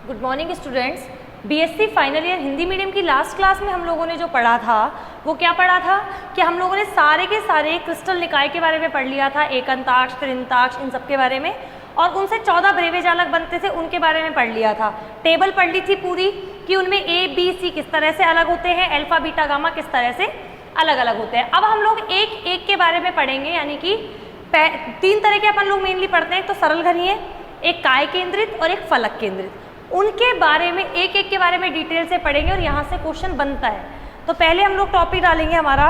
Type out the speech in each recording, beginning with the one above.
Good morning students. BSc final year Hindi medium की last class में हम लोगों ने जो पढ़ा था वो क्या पढ़ा था कि हम लोगों ने सारे के सारे क्रिस्टल निकाय के बारे में पढ़ लिया था, एकंताक्ष, त्रिंताक्ष, इन सब के बारे में, और उनसे 14 ब्रेवेजालक बनते थे उनके बारे में पढ़ लिया था। टेबल पढ़ ली थी पूरी कि उनमें ए बी सी किस तरह से अलग होते हैं, अल्फा बीटा गामा किस तरह से अलग अलग होते हैं। अब हम लोग एक एक के बारे में पढ़ेंगे, यानी कि 3 तरह के अपन लोग मेनली पढ़ते हैं, तो सरल घनीय, एक काय केंद्रित और एक फलक केंद्रित। उनके बारे में एक एक के बारे में डिटेल से पढ़ेंगे और यहाँ से क्वेश्चन बनता है। तो पहले हम लोग टॉपिक डालेंगे हमारा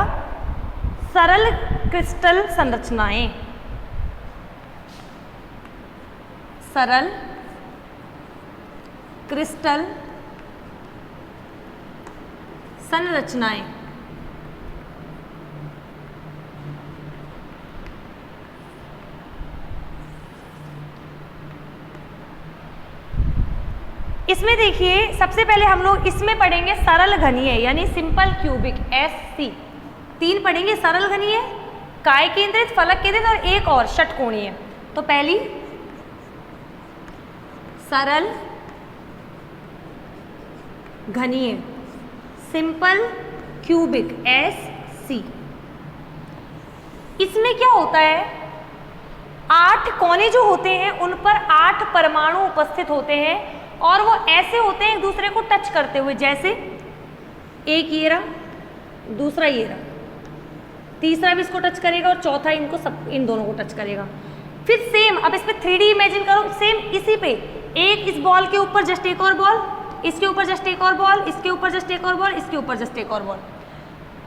सरल क्रिस्टल संरचनाएं। सरल क्रिस्टल संरचनाएं। इसमें देखिए सबसे पहले हम लोग इसमें पढ़ेंगे सरल घनीय यानी सिंपल क्यूबिक SC। 3 पढ़ेंगे, सरल घनीय, काय केंद्रित, फलक केंद्रित और एक और षटकोणीय। तो पहली सरल घनीय सिंपल क्यूबिक SC। इसमें क्या होता है, 8 कोने जो होते हैं उन पर 8 परमाणु उपस्थित होते हैं और वो ऐसे होते हैं एक दूसरे को टच करते हुए, जैसे एक ये रहा, दूसरा ये रहा, तीसरा भी इसको टच करेगा और चौथा इनको सब इन दोनों को टच करेगा। फिर सेम, अब इस पे 3D इमेजिन करो, सेम इसी पे एक इस बॉल के ऊपर जस्ट एक और बॉल, इसके ऊपर जस्ट एक और बॉल, इसके ऊपर जस्ट एक और बॉल, इसके ऊपर जस्ट एक और बॉल।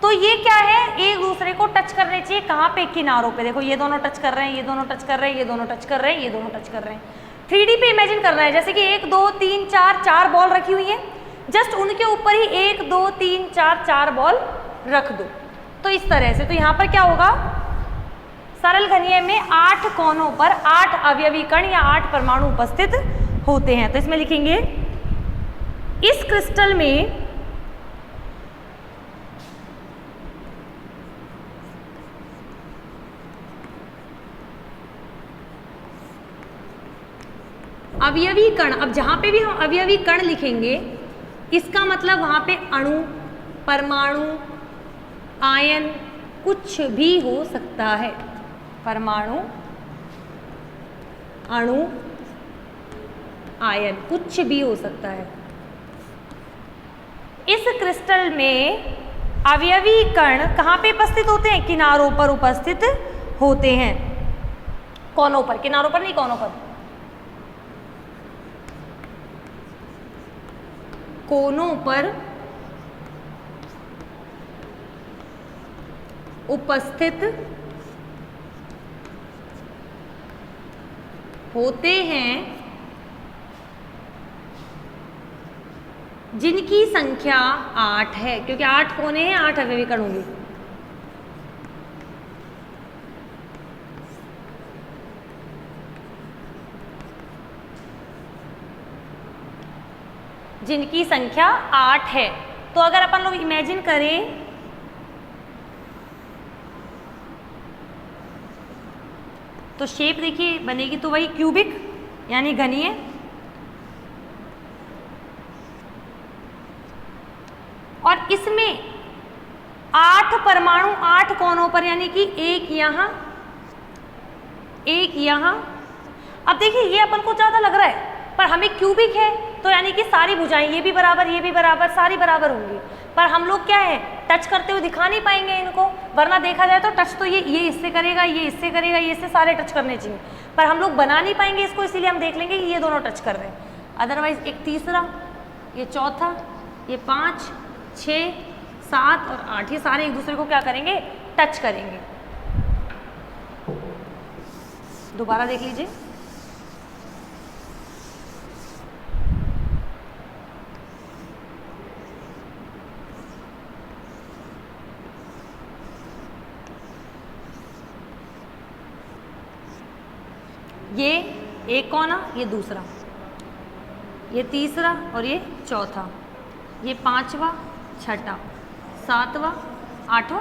तो ये क्या है, एक दूसरे को टच करने चाहिए, कहाँ पे, किनारों पे। देखो ये दोनों टच कर रहे हैं, ये दोनों टच कर रहे हैं, ये दोनों टच कर रहे हैं, ये दोनों टच कर रहे हैं। 3D पे इमेजिन करना है, जैसे कि 1 2 3 4 बॉल रखी हुई है, जस्ट उनके ऊपर ही 1 2 3 4 बॉल रख दो। तो इस तरह से, तो यहाँ पर क्या होगा, सरल घनीय में 8 कोनों पर 8 अवयवी कण या 8 परमाणु उपस्थित होते हैं। तो इसमें लिखेंगे इस क्रिस्टल में अवयवी कण। अब जहां पे भी हम अवयवी कण लिखेंगे इसका मतलब वहां पे अणु, परमाणु, आयन कुछ भी हो सकता है। परमाणु, अणु, आयन कुछ भी हो सकता है। इस क्रिस्टल में अवयवी कण कहाँ पे उपस्थित होते हैं, किनारों पर उपस्थित होते हैं। कोनों पर, किनारों पर नहीं, कोनों पर। कोनों पर उपस्थित होते हैं, जिनकी संख्या 8 है, क्योंकि 8 कोने हैं, 8 अवयवी कण होंगे। जिनकी संख्या 8 है। तो अगर अपन लोग इमेजिन करें, तो शेप देखिए बनेगी तो वही क्यूबिक यानी घनीय। और इसमें 8 परमाणु 8 कोनों पर, यानी कि एक यहां, एक यहां। अब देखिए ये अपन को ज्यादा लग रहा है पर हमें क्यूबिक है तो यानी कि सारी भुजाएं, ये भी बराबर, ये भी बराबर, सारी बराबर होंगी। पर हम लोग क्या है, टच करते हुए दिखा नहीं पाएंगे इनको, वरना देखा जाए तो टच तो ये इससे करेगा, ये इससे करेगा, ये इससे, सारे टच करने चाहिए, पर हम लोग बना नहीं पाएंगे इसको, इसीलिए हम देख लेंगे कि ये दोनों टच कर रहे हैं। अदरवाइज एक तीसरा, ये चौथा, ये 5 6 7 और 8, ये सारे एक दूसरे को क्या करेंगे, टच करेंगे। दोबारा देख लीजिए, ये एक कोना, ये दूसरा, ये तीसरा और ये चौथा, ये 5वां, 6वां, 7वां, 8वां।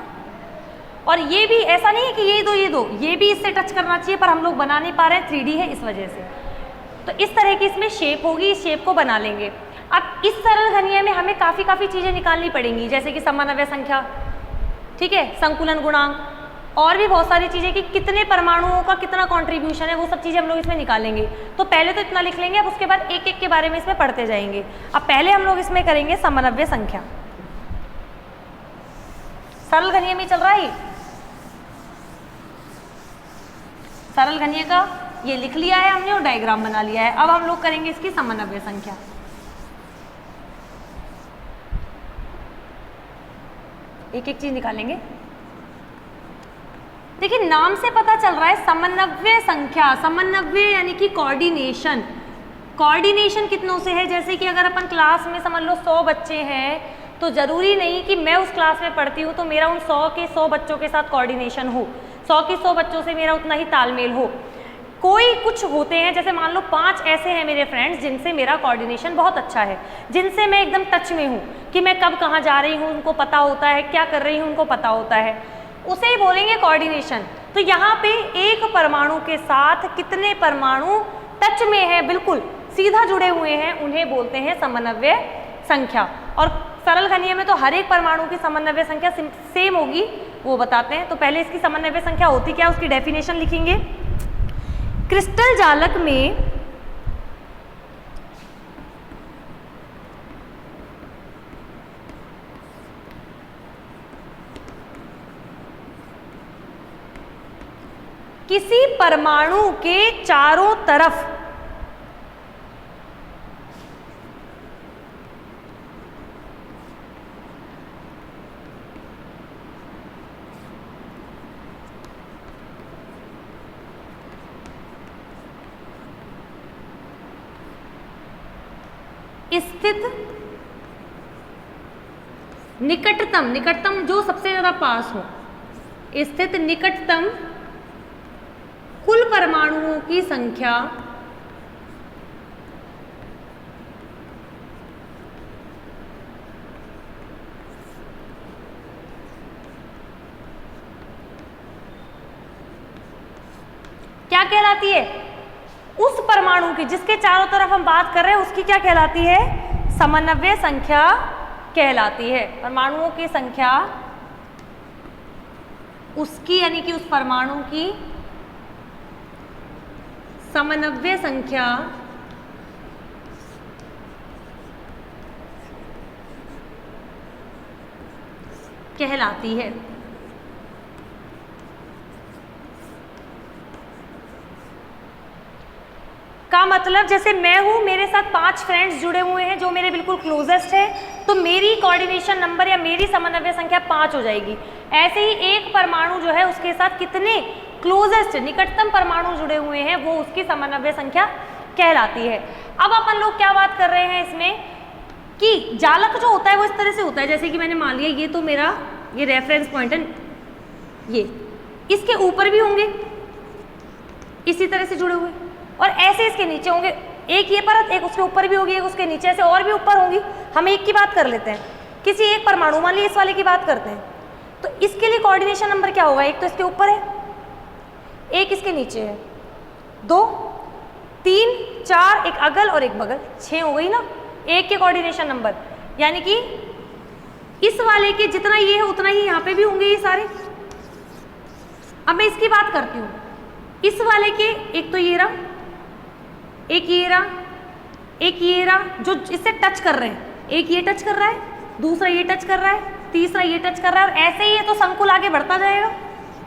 और ये भी ऐसा नहीं है कि ये दो ये भी इससे टच करना चाहिए, पर हम लोग बना नहीं पा रहे हैं, 3D है इस वजह से। तो इस तरह की इसमें शेप होगी, इस शेप को बना लेंगे। अब इस सरल घनीय में हमें काफ़ी चीज़ें निकालनी पड़ेंगी, जैसे कि समन्वय संख्या, ठीक है, संकुलन गुणांक और भी बहुत सारी चीज़ें कि कितने परमाणुओं का कितना कंट्रीब्यूशन है, वो सब चीज़ें हम लोग इसमें निकालेंगे। तो पहले तो इतना लिख लेंगे, अब उसके बाद एक एक के बारे में इसमें पढ़ते जाएंगे। अब पहले हम लोग इसमें करेंगे समन्वय संख्या। सरल घनीय में चल रहा है, सरल घनीय का ये लिख लिया है हमने और डायग्राम बना लिया है। अब हम लोग करेंगे इसकी समन्वय संख्या। एक एक चीज निकालेंगे। देखिए नाम से पता चल रहा है समन्वय संख्या, समन्वय यानी कि कोऑर्डिनेशन। कोऑर्डिनेशन कितनों से है, जैसे कि अगर अपन क्लास में समझ लो 100 बच्चे हैं, तो जरूरी नहीं कि मैं उस क्लास में पढ़ती हूँ तो मेरा उन 100 के 100 बच्चों के साथ कोऑर्डिनेशन हो, 100 के 100 बच्चों से मेरा उतना ही तालमेल हो। कोई कुछ होते हैं, जैसे मान लो 5 ऐसे हैं मेरे फ्रेंड्स जिनसे मेरा कोऑर्डिनेशन बहुत अच्छा है, जिनसे मैं एकदम टच में हूँ कि मैं कब कहाँ जा रही हूँ उनको पता होता है, क्या कर रही हूँ उनको पता होता है, उसे ही बोलेंगे कोऑर्डिनेशन। तो यहाँ पे एक परमाणु के साथ कितने परमाणु टच में है, बिल्कुल सीधा जुड़े हुए हैं, उन्हें बोलते हैं समन्वय संख्या। और सरल घनीय में तो हर एक परमाणु की समन्वय संख्या सेम होगी, वो बताते हैं। तो पहले इसकी समन्वय संख्या होती क्या, उसकी डेफिनेशन लिखेंगे। क्रिस्टल जालक में किसी परमाणु के चारों तरफ स्थित निकटतम जो सबसे ज्यादा पास हो, स्थित निकटतम कुल परमाणुओं की संख्या क्या कहलाती है, उस परमाणु की जिसके चारों तरफ हम बात कर रहे हैं उसकी क्या कहलाती है, समन्वय संख्या कहलाती है। परमाणुओं की संख्या उसकी यानी कि उस परमाणु की समन्वय संख्या कहलाती है। का मतलब जैसे मैं हूं, मेरे साथ 5 फ्रेंड्स जुड़े हुए हैं जो मेरे बिल्कुल क्लोजेस्ट है, तो मेरी कोऑर्डिनेशन नंबर या मेरी समन्वय संख्या 5 हो जाएगी। ऐसे ही एक परमाणु जो है उसके साथ कितने क्लोजेस्ट निकटतम परमाणु जुड़े हुए हैं वो उसकी समन्वय संख्या कहलाती है। अब अपन लोग क्या बात कर रहे हैं इसमें कि जालक जो होता है वो इस तरह से होता है, जैसे कि मैंने मान लिया ये तो मेरा ये रेफरेंस पॉइंट है, ये इसके ऊपर भी होंगे इसी तरह से जुड़े हुए, और ऐसे इसके नीचे होंगे, एक ये परत, एक उसके ऊपर भी होगी, एक उसके नीचे, ऐसे और भी ऊपर होंगी। हम एक की बात कर लेते हैं, किसी एक परमाणु, मान लीजिए इस वाले की बात करते हैं, तो इसके लिए कोऑर्डिनेशन नंबर क्या होगा, एक तो इसके ऊपर है, एक इसके नीचे है, 2 3 4, एक अगल और एक बगल, 6 हो गई ना एक के कोऑर्डिनेशन नंबर। यानी कि इस वाले के जितना ये है उतना ही यहाँ पे भी होंगे ये सारे। अब मैं इसकी बात करती हूँ, इस वाले के एक तो ये रहा, एक ये रहा, एक ये रहा, जो इससे टच कर रहे हैं, एक ये टच कर रहा है, दूसरा ये टच कर रहा है, तीसरा ये टच कर रहा है, और ऐसे ही है तो संकुल आगे बढ़ता जाएगा,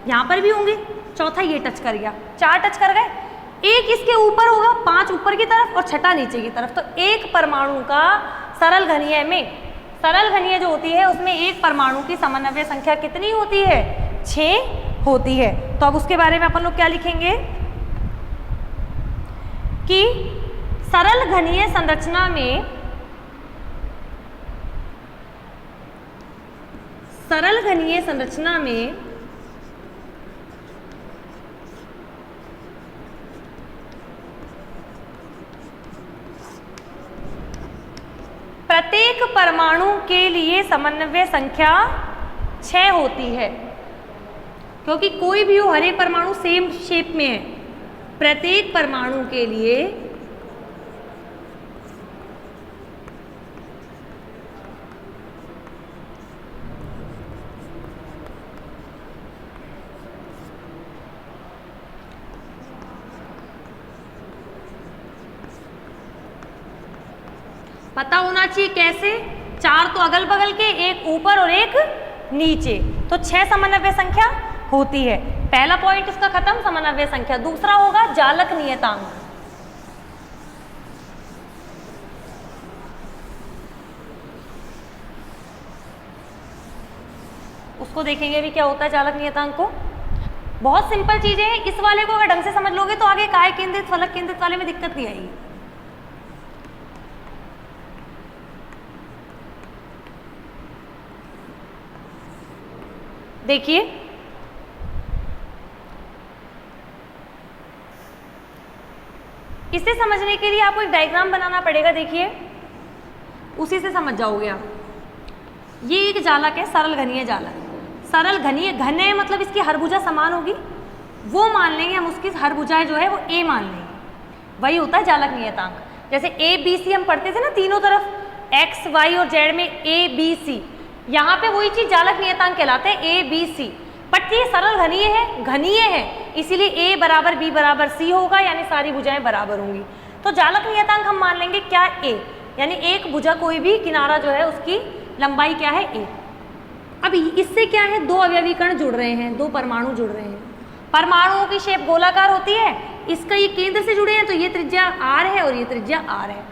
यहाँ पर भी होंगे, चौथा ये टच कर गया, 4 टच कर गए, एक इसके ऊपर होगा, 5 ऊपर की तरफ और 6 नीचे की तरफ। तो एक परमाणु का सरल घनीय में, सरल घनीय जो होती है उसमें एक परमाणु की समन्वय संख्या कितनी होती है, 6 होती है। तो अब उसके बारे में अपन लोग क्या लिखेंगे कि सरल घनीय संरचना में, सरल घनीय संरचना में प्रत्येक परमाणु के लिए समन्वय संख्या 6 होती है, क्योंकि कोई भी हो हर एक परमाणु सेम शेप में है। प्रत्येक परमाणु के लिए पता होना चाहिए कैसे, 4 तो अगल बगल के, एक ऊपर और एक नीचे, तो 6 समन्वय संख्या होती है। पहला पॉइंट इसका खत्म, समन्वय संख्या। दूसरा होगा जालक नियतांक। उसको देखेंगे भी क्या होता है जालक नियतांक को। बहुत सिंपल चीजें हैं, इस वाले को अगर ढंग से समझ लोगे तो आगे काय केंद्रित फलक केंद्रित वाले में दिक्कत नहीं आएगी। देखिए इसे समझने के लिए आपको एक डायग्राम बनाना पड़ेगा। देखिए उसी से समझ जाओगे आप। ये एक जालक है, सरल घनीय जालक। सरल घनीय, घन है मतलब इसकी हर भुजा समान होगी, वो मान लेंगे हम, उसकी हर भुजाएं जो है वो ए मान लेंगे, वही होता है जालक नियतांक। जैसे ए बी सी हम पढ़ते थे ना, तीनों तरफ एक्स वाई और जेड में ए बी सी, यहाँ पे वही चीज जालक नियतांक कहलाते हैं, ए बी सी। बट ये सरल घनीय है, घनीय है, इसीलिए ए बराबर बी बराबर सी होगा, यानी सारी भुजाएं बराबर होंगी। तो जालक नियतांक हम मान लेंगे क्या, ए, यानी एक भुजा कोई भी किनारा जो है उसकी लंबाई क्या है, ए। अब इससे क्या है, दो अवयवी कण जुड़ रहे हैं, दो परमाणु जुड़ रहे हैं। परमाणुओं की शेप गोलाकार होती है, इसका ये केंद्र से जुड़े हैं तो ये त्रिज्या r है और ये त्रिज्या r है।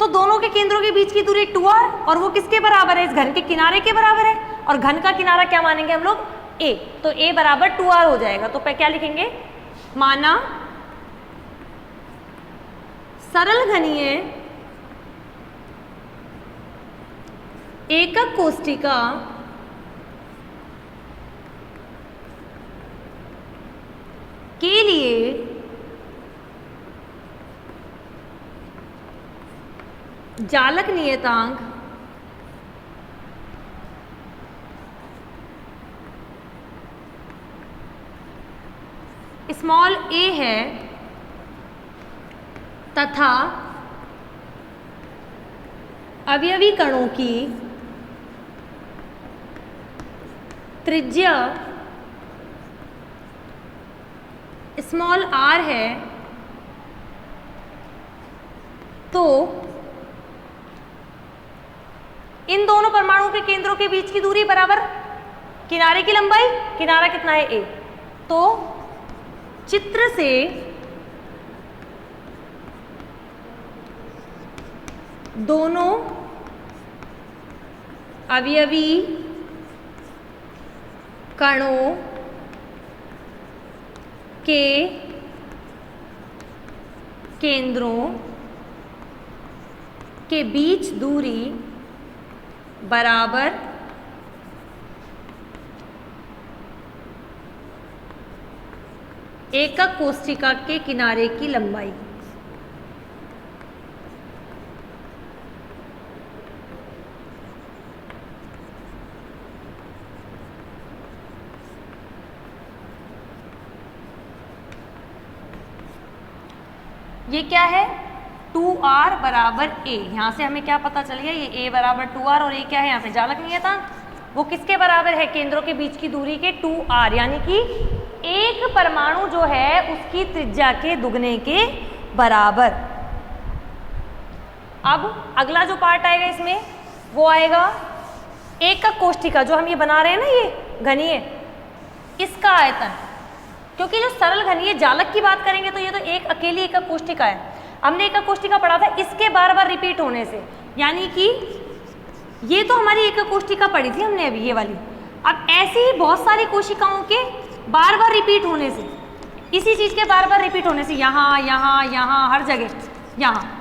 तो दोनों के केंद्रों के बीच की दूरी 2r, और वो किसके बराबर है, इस घन के किनारे के बराबर है, और घन का किनारा क्या मानेंगे हम लोग, a, तो a बराबर 2r हो जाएगा। तो क्या लिखेंगे, माना सरल घनीय एकक कोष्टिका के लिए जालक नियतांक स्मॉल a है तथा अवयवी कणों की त्रिज्या स्मॉल r है, तो इन दोनों परमाणुओं के केंद्रों के बीच की दूरी बराबर किनारे की लंबाई, किनारा कितना है a। तो चित्र से दोनों अवयवी कणों के केंद्रों के बीच दूरी बराबर एकक कोष्टिका के किनारे की लंबाई। ये क्या है, 2r बराबर a। यहाँ से हमें क्या पता चल गया, ये a बराबर 2r और a क्या है, यहाँ से जालक नियतांक, वो किसके बराबर है, केंद्रों के बीच की दूरी के 2r, यानी कि एक परमाणु जो है उसकी त्रिज्या के दुगने के बराबर। अब अगला जो पार्ट आएगा इसमें वो आएगा एकक कोष्टिका, जो हम ये बना रहे हैं ना, ये घनीय, इसका आयतन। क्योंकि जो सरल घनीय जालक की बात करेंगे तो ये तो एक अकेली एकक कोष्टिका है। हमने एकक कोष्टिका पढ़ा था, इसके बार बार रिपीट होने से, यानी कि ये तो हमारी एकक कोष्टिका पढ़ी थी हमने अभी, ये वाली। अब ऐसी ही बहुत सारी कोशिकाओं के बार बार रिपीट होने से, इसी चीज के बार बार रिपीट होने से, यहाँ यहाँ यहाँ हर जगह, यहाँ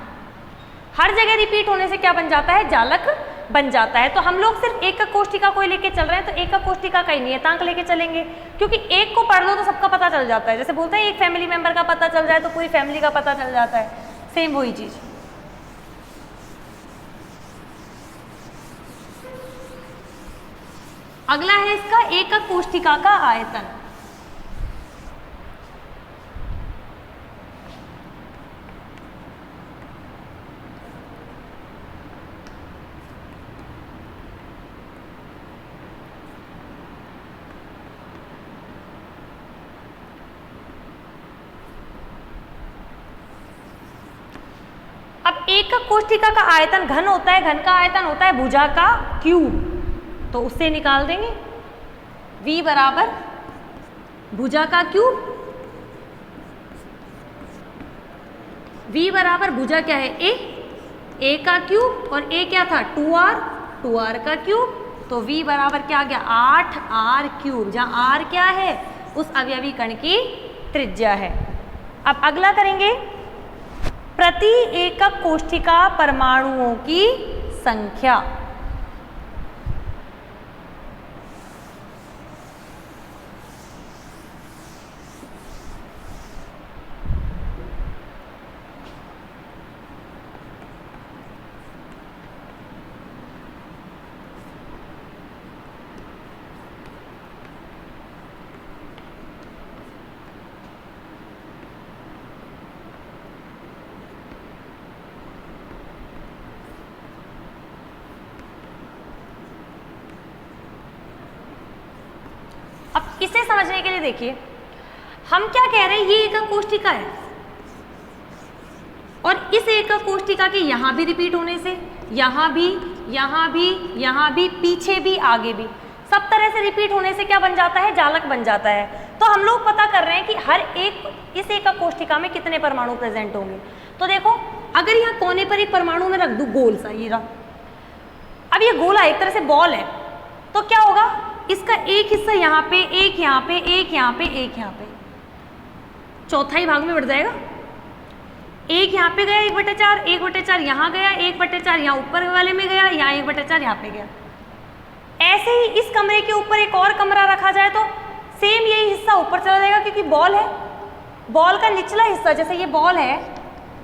हर जगह रिपीट होने से क्या बन जाता है, जालक बन जाता है। तो हम लोग सिर्फ एकक कोष्टिका को ही लेके चल रहे हैं, तो एकक कोष्टिका का ही नियतांक लेके चलेंगे, क्योंकि एक को पढ़ लो तो सबका पता चल जाता है। जैसे बोलते हैं एक फैमिली मेंबर का पता चल जाए तो पूरी फैमिली का पता चल जाता है, सेम वही चीज। अगला है इसका एकक कोष्टिका का आयतन। अब एकक कोष्ठिका का आयतन घन होता है, घन का आयतन होता है भुजा का क्यूब, तो उससे निकाल देंगे V बराबर भुजा का क्यूब। V बराबर भुजा क्या है A का क्यूब, और A क्या था 2R का क्यूब, तो V बराबर क्या आ गया 8R क्यूब, जहां R क्या है उस अवयवी कण की त्रिज्या है। अब अगला करेंगे प्रति एकक कोष्ठिका परमाणुओं की संख्या। अब इसे समझने के लिए देखिए, हम क्या कह रहे हैं, ये एकक कोष्ठिका है और इस एकक कोष्ठिका के यहां भी रिपीट होने से यहां भी, यहां भी, यहां भी, पीछे भी, आगे भी, सब तरह से रिपीट होने से क्या बन जाता है, जालक बन जाता है। तो हम लोग पता कर रहे हैं कि हर एक इस एकक कोष्ठिका में कितने परमाणु प्रेजेंट होंगे। तो देखो, अगर यहाँ कोने पर एक परमाणु में रख दूं गोल सा, ये रहा, अब ये गोला एक तरह से बॉल है, तो क्या होगा, इसका एक हिस्सा यहाँ पे, एक यहाँ पे, एक यहाँ पे, एक यहाँ पे, चौथाई भाग में बढ़ जाएगा। एक यहाँ पे गया 1/4, 1/4 यहाँ गया, 1/4 यहाँ ऊपर वाले में गया, यहाँ 1/4 यहाँ पे गया। ऐसे ही इस कमरे के ऊपर एक और कमरा रखा जाए तो सेम यही हिस्सा ऊपर चला जाएगा, क्योंकि बॉल है, बॉल का निचला हिस्सा, जैसे ये बॉल है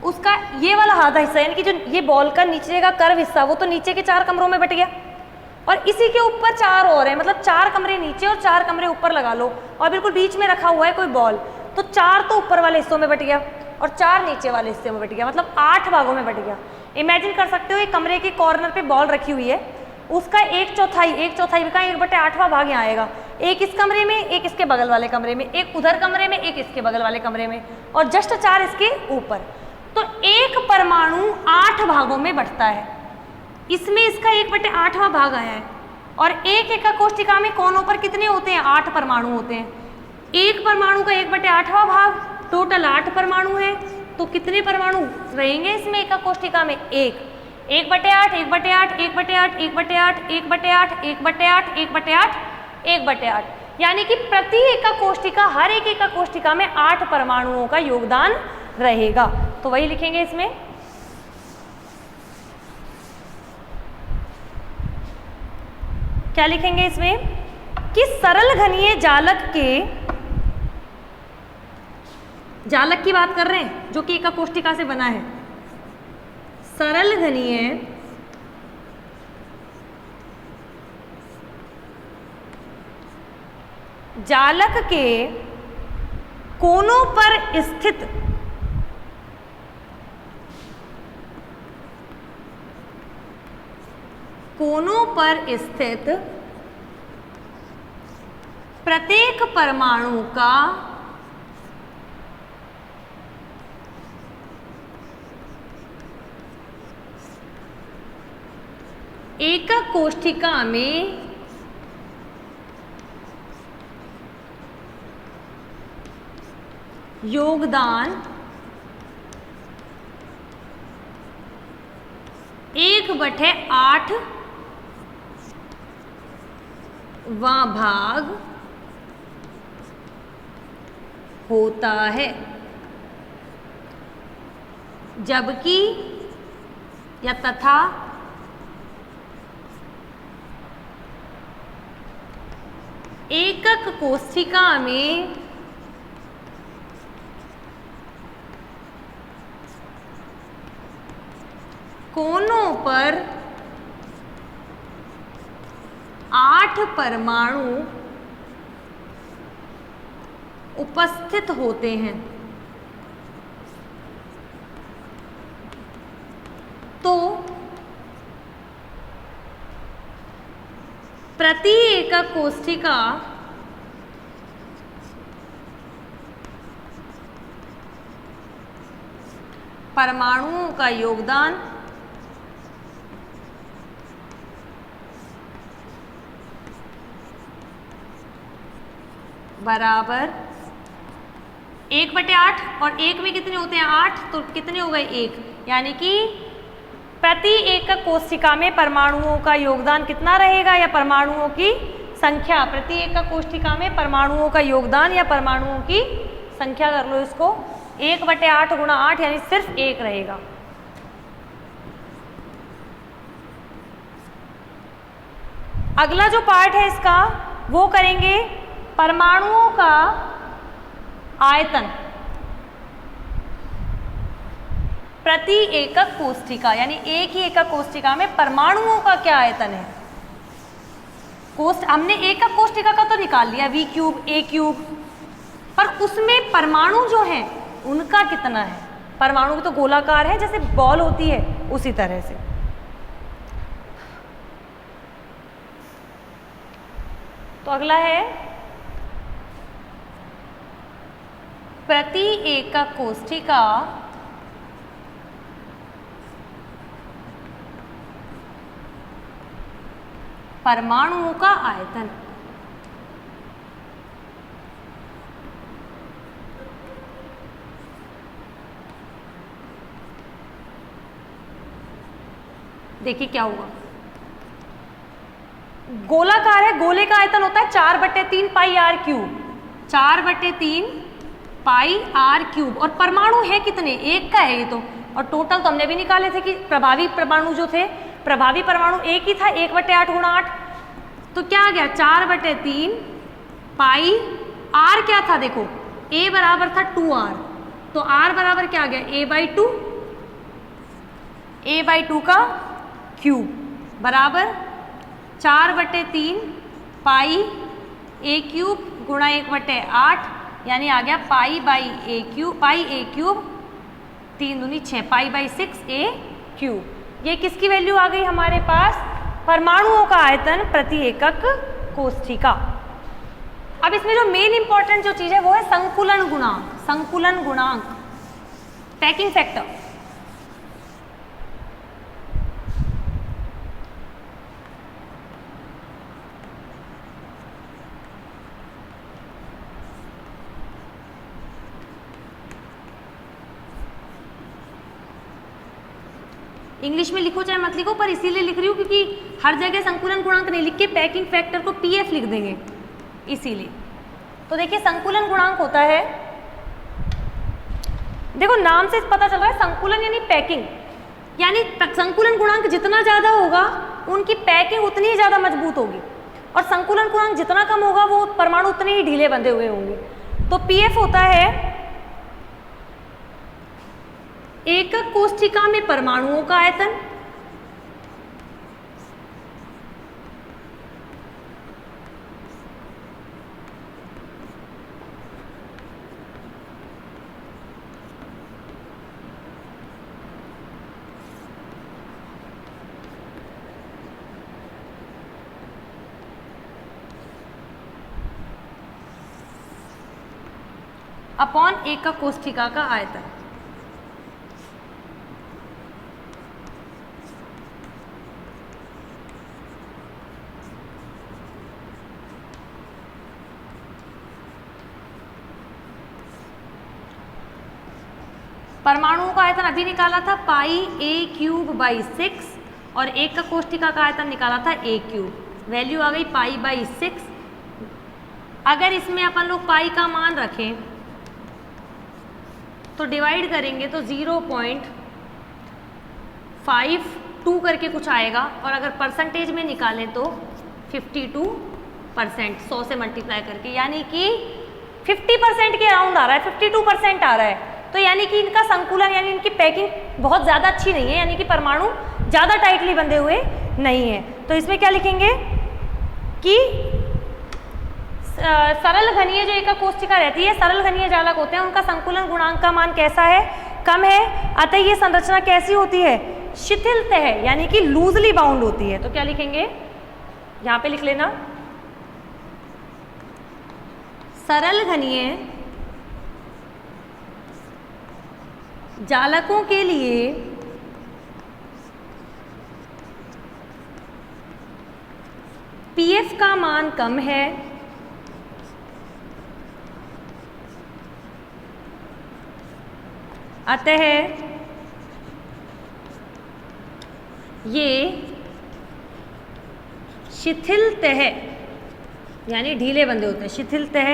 उसका ये वाला आधा हिस्सा, यानी कि जो ये बॉल का नीचे का कर्व हिस्सा, वो तो नीचे के 4 कमरों में बट गया, और इसी के ऊपर 4 और है, मतलब 4 कमरे नीचे और 4 कमरे ऊपर लगा लो, और बिल्कुल बीच में रखा हुआ है कोई बॉल, तो 4 तो ऊपर वाले हिस्सों में बट गया और 4 नीचे वाले हिस्से में बट गया, मतलब 8 भागों में बट गया। इमेजिन कर सकते हो, एक कमरे के कॉर्नर पे बॉल रखी हुई है, उसका 1/4 का 1/8वां भाग यहाँ आएगा, एक इस कमरे में, एक इसके बगल वाले कमरे में, एक उधर कमरे में, एक इसके बगल वाले कमरे में, और जस्ट 4 इसके ऊपर। तो एक परमाणु 8 भागों में बंटता है, इसमें इसका 1/8वां भाग आया है, और एक एकक कोष्ठिका में कोनों पर कितने होते हैं, 8 परमाणु होते हैं। एक परमाणु का 1/8वां भाग, टोटल 8 परमाणु है, तो कितने परमाणु रहेंगे इसमें एकक कोष्ठिका में, 1/8, 1/8, 1/8, 1/8, 1/8, 1/8, 1/8, 1/8, यानी कि प्रति एकक कोष्ठिका, हर एक एकक कोष्ठिका में 8 परमाणुओं का योगदान रहेगा। तो वही लिखेंगे इसमें, क्या लिखेंगे इसमें कि सरल घनीय जालक के, जालक की बात कर रहे हैं जो कि एकक कोष्ठिका से बना है, सरल घनीय जालक के कोनों पर स्थित प्रत्येक परमाणु का एकक कोष्ठिका में योगदान 1/8 वां भाग होता है, जबकि या तथा एकक कोष्ठिका में कोनों पर 8 परमाणु उपस्थित होते हैं। तो प्रति एकक कोष्ठिका परमाणुओं का योगदान बराबर 1/8 और 1 में कितने होते हैं 8, तो कितने हो गए 1, यानी कि प्रति एकक कोशिका में परमाणुओं का योगदान कितना रहेगा, या परमाणुओं की संख्या, प्रति एकक कोशिका में परमाणुओं का योगदान या परमाणुओं की संख्या कर लो इसको, 1/8 × 8 यानी सिर्फ 1 रहेगा। अगला जो पार्ट है इसका वो करेंगे परमाणुओं का आयतन प्रति एकक कोशिका, यानी एक ही एकक कोशिका में परमाणुओं का क्या आयतन है। हमने एकक कोशिका का तो निकाल लिया V³ A³, पर उसमें परमाणु जो हैं उनका कितना है। परमाणु भी तो गोलाकार है, जैसे बॉल होती है उसी तरह से। तो अगला है प्रति एकक कोशिका परमाणुओं का आयतन। देखिए क्या हुआ, गोलाकार है, गोले का आयतन होता है 4/3 πr³, 4/3 πr³ और परमाणु है कितने, एक का है ये तो, और टोटल तो हमने भी निकाले थे कि प्रभावी परमाणु जो थे, प्रभावी परमाणु एक ही था, 1/8 × 8, तो क्या आ गया 4/3 पाई, r क्या था देखो, a बराबर था 2r, तो r बराबर क्या आ गया a/2, a/2 का क्यूब बराबर 4/3 पाई a³ गुणा 1/8, यानी आ गया π/a³, पाई a³ 3 दूनी 6, π/6 a³। ये किसकी वैल्यू आ गई हमारे पास, परमाणुओं का आयतन प्रति एकक कोशिका। अब इसमें जो मेन इंपॉर्टेंट जो चीज है वो है संकुलन गुणांक, संकुलन गुणांक, पैकिंग फैक्टर। इंग्लिश में लिखो चाहे मत लिखो, पर इसीलिए लिख रही हूँ क्योंकि हर जगह संकुलन गुणांक नहीं लिख के पैकिंग फैक्टर को पीएफ लिख देंगे, इसीलिए। तो देखिए संकुलन गुणांक होता है, देखो नाम से पता चल रहा है संकुलन यानी पैकिंग, यानी संकुलन गुणांक जितना ज्यादा होगा उनकी पैकिंग उतनी ही ज्यादा मजबूत होगी, और संकुलन गुणांक जितना कम होगा वो परमाणु उतने ही ढीले बंधे हुए होंगे। तो पीएफ होता है एकक कोशिका में परमाणुओं का आयतन अपॉन एकक कोशिका का आयतन। परमाणुओं का आयतन अभी निकाला था πa³/6 और एकक कोशिका का आयतन निकाला था a³, वैल्यू आ गई π/6। अगर इसमें अपन लोग पाई का मान रखें तो डिवाइड करेंगे तो 0.52 करके कुछ आएगा, और अगर परसेंटेज में निकालें तो 52%, 100 से मल्टीप्लाई करके, यानी कि 50% के अराउंड आ रहा है, 52% आ रहा है। तो यानी कि इनका संकुलन यानी इनकी पैकिंग बहुत ज़्यादा अच्छी नहीं है, यानी कि परमाणु ज़्यादा टाइटली बंधे हुए नहीं है। तो इसमें क्या लिखेंगे कि सरल घनीय जो एकक कोशिका रहती है, सरल घनीय जालक होते हैं, उनका संकुलन गुणांक का मान कैसा है, कम है, अतः ये संरचना कैसी होती है, शिथिलतः है, यानी कि लूजली बाउंड होती है। तो क्या लिखेंगे, यहाँ पे लिख लेना सरल घनीय जालकों के लिए पीएफ का मान कम है, अतः ये शिथिलतः यानी ढीले बंधे होते हैं, शिथिलतः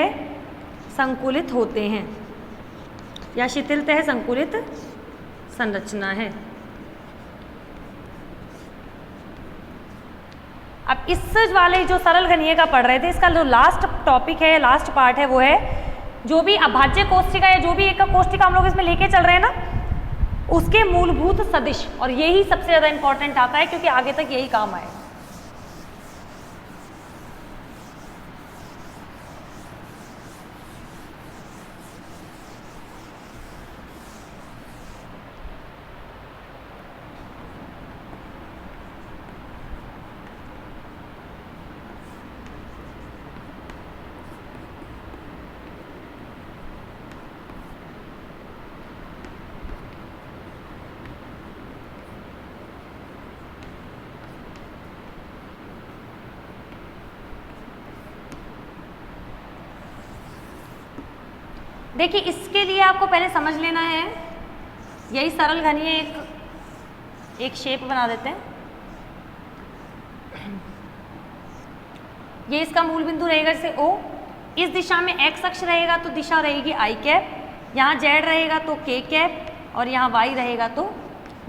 संकुलित होते हैं या शिथिलतः संकुलित संरचना है। अब इस वाले जो सरल घनीय का पढ़ रहे थे, इसका जो लास्ट टॉपिक है, लास्ट पार्ट है, वो है जो भी अभाज्य कोष्ठिका या जो भी एकक कोष्ठिका हम लोग इसमें लेके चल रहे हैं ना, उसके मूलभूत सदिश, और यही सबसे ज्यादा इंपॉर्टेंट आता है क्योंकि आगे तक यही काम आए। देखिए, इसके लिए आपको पहले समझ लेना है, यही सरल घनीय एक शेप बना देते हैं। ये इसका मूल बिंदु रहेगा जैसे O, इस दिशा में x अक्ष रहेगा तो दिशा रहेगी i कैप, यहाँ z रहेगा तो k कैप और यहाँ y रहेगा तो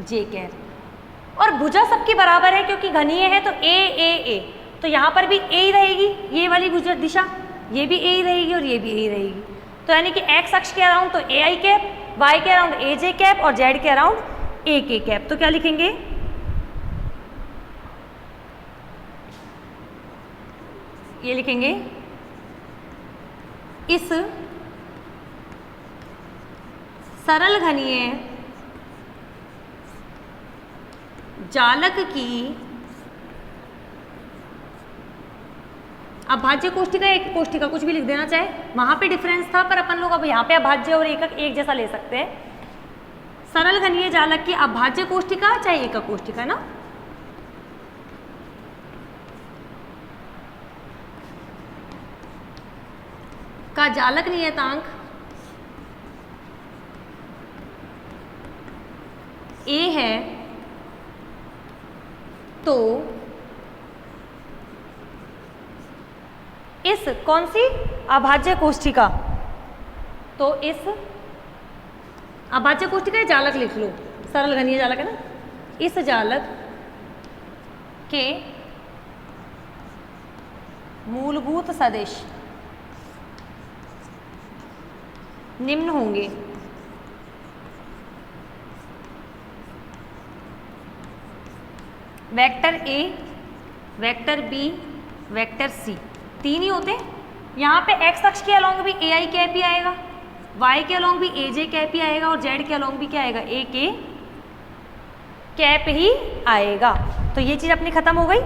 j कैप। और भुजा सबकी बराबर है क्योंकि घनीय है तो a, तो यहाँ पर भी a ही रहेगी, ये वाली भुजा दिशा, ये भी a ही रहेगी और ये भी a ही रहेगी। तो यानी कि x अक्ष के अराउंड तो ए आई कैप, y के अराउंड ए जे कैप और z के अराउंड ए के कैप। तो क्या लिखेंगे, ये लिखेंगे इस सरल घनीय जालक की अभाज्य कोष्ठिका, एक कोष्ठिका कुछ भी लिख देना चाहे, वहां पे डिफरेंस था पर अपन लोग अब यहाँ पे अभाज्य और एकक एक जैसा ले सकते हैं। सरल घनीय जालक की अभाज्य कोष्ठिका चाहे एकक कोष्ठिका ना, का जालक नियतांक a है तो इस कौन सी अभाज्य कोष्ठिका, तो इस अभाज्य कोष्ठिका जालक लिख लो, सरल घनीय जालक है ना, इस जालक के मूलभूत सदिश निम्न होंगे। Vector a, vector b, vector c, तीन ही होते हैं। यहाँ पे x अक्ष के अलोंग भी ए आई कैप ही आएगा, y के अलोंग भी ए जे कैप ही आएगा और z के अलोंग भी क्या आएगा, ए के कैप ही आएगा। तो ये चीज अपनी खत्म हो गई।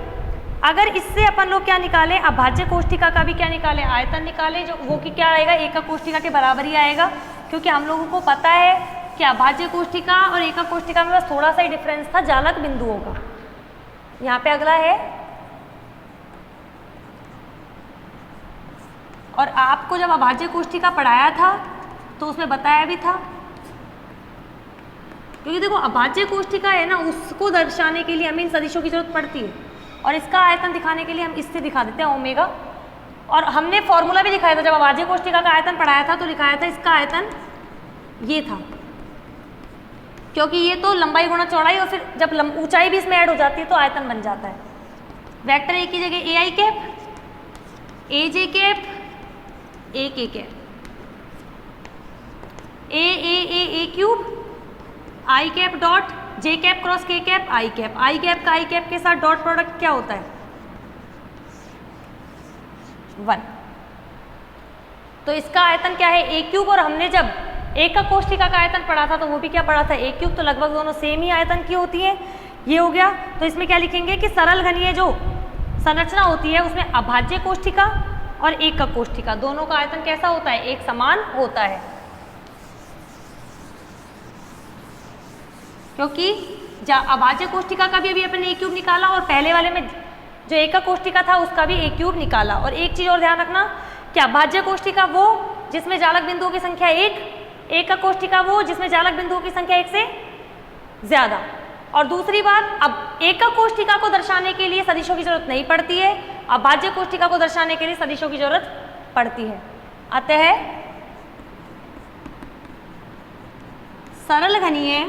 अगर इससे अपन लोग क्या निकाले, अभाज्य कोष्ठिका का भी क्या निकाले, आयतन निकाले, जो वो की क्या आएगा, एकक कोष्ठिका के बराबर ही आएगा, क्योंकि हम लोगों को पता है कि अभाज्य कोष्ठिका और एकक कोष्ठिका में बस थोड़ा सा ही डिफरेंस था जालक बिंदुओं का। यहाँ पे अगला है, और आपको जब अभाज्य कोष्ठिका पढ़ाया था तो उसमें बताया भी था, क्योंकि देखो अभाज्य कोष्ठिका है ना, उसको दर्शाने के लिए हमें इन सदिशों की जरूरत पड़ती है, और इसका आयतन दिखाने के लिए हम इससे दिखा देते हैं ओमेगा। और हमने फॉर्मूला भी दिखाया था, जब अभाज्य कोष्ठिका का आयतन पढ़ाया था तो लिखाया था इसका आयतन ये था, क्योंकि ये तो लंबाई गुणा चौड़ाई और फिर जब ऊंचाई भी इसमें ऐड हो जाती है तो आयतन बन जाता है। वेक्टर ए की जगह ए आई cap, A J cap, A K cap, A cube, I cap dot J cap cross K cap, I cap, I cap का आई कैप के साथ डॉट प्रोडक्ट क्या होता है, 1। तो इसका आयतन क्या है, ए क्यूब, और हमने जब एकक कोष्ठिका का आयतन पढ़ा था तो वो भी क्या पढ़ा था, ए क्यूब, तो लगभग दोनों सेम ही आयतन की होती है। ये हो गया। तो इसमें क्या लिखेंगे कि सरल घनीय जो संरचना होती है उसमें अभाज्य कोष्ठिका और एकक कोष्ठिका दोनों का आयतन कैसा होता है, एक समान होता है। क्योंकि अभाज्य कोष्ठिका का भी अभी अपन a³ निकाला और पहले वाले में जो एकक कोष्ठिका था उसका भी a³ निकाला। और एक चीज और ध्यान रखना कि अभाज्य कोष्ठिका वो जिसमें जालक बिंदुओं की संख्या 1, एकक कोष्ठिका वो जिसमें जालक बिंदुओं की संख्या 1 से ज्यादा। और दूसरी बात, अब एकक कोष्ठिका को दर्शाने के लिए सदिशों की जरूरत नहीं पड़ती है, अभाज्य कोष्ठिका को दर्शाने के लिए सदिशों की जरूरत पड़ती है। अतः सरल घनीय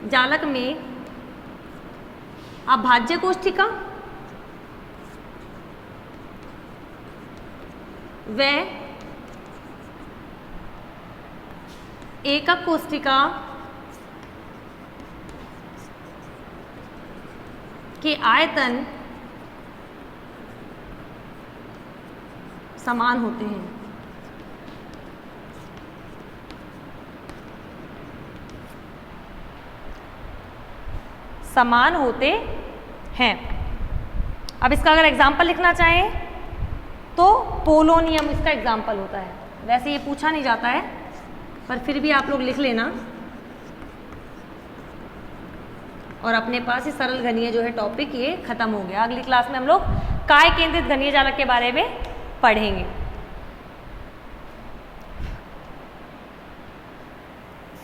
जालक में अभाज्य कोष्ठिका व एकक कोष्ठिका के आयतन समान होते हैं। समान होते हैं। अब इसका अगर एग्जाम्पल लिखना चाहें तो पोलोनियम इसका एग्जाम्पल होता है। वैसे ये पूछा नहीं जाता है पर फिर भी आप लोग लिख लेना और अपने पास ही सरल घनीय जो है टॉपिक ये खत्म हो गया। अगली क्लास में हम लोग काय केंद्रित घनीय जालक के बारे में पढ़ेंगे।